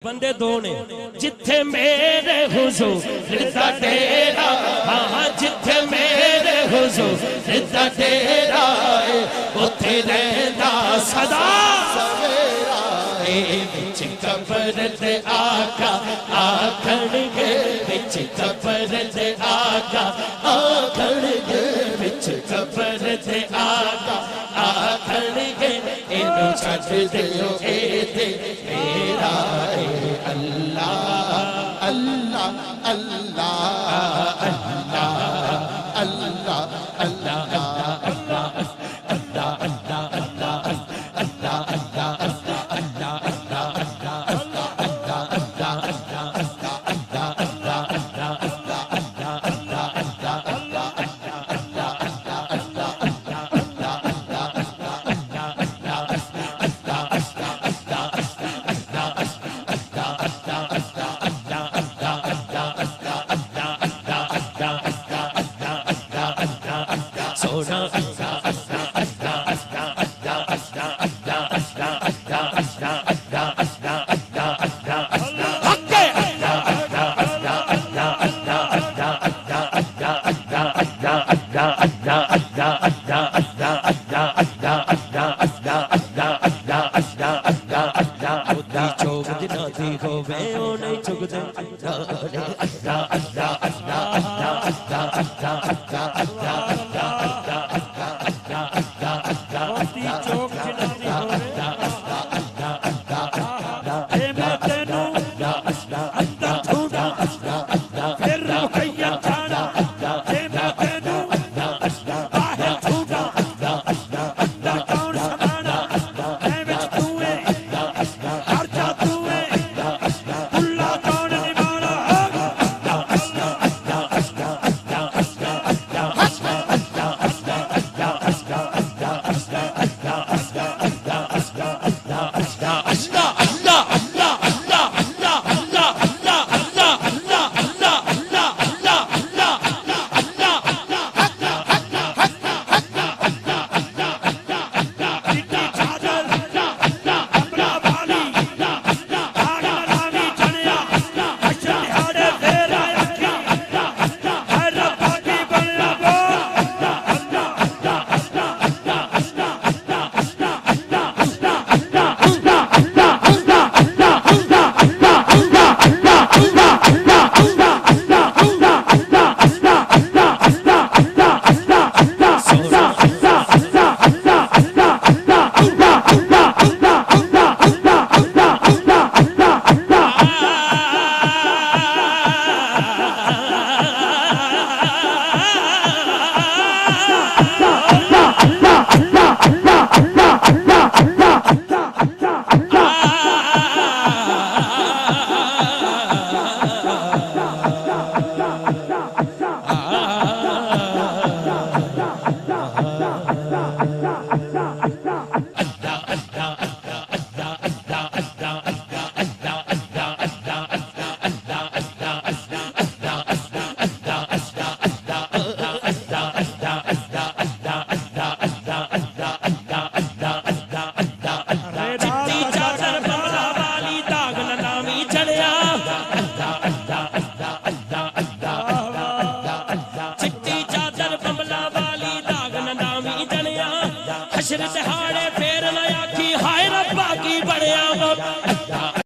बंदे दो ने जिथे मेरे हुजूर दा डेरा, हाँ जिथे मेरे हुजूर दा डेरा उथे रहंदा सदा सवेरा। विच कब्र दे आका आखणगे, विच कब्र दे आका आखणगे, विच कब्र दे आका आखणगे, इनु छड्ड दियो ए ते मेरा। अल्लाह अल्लाह अल्लाह अल्लाह अल्लाह अल्लाह चौक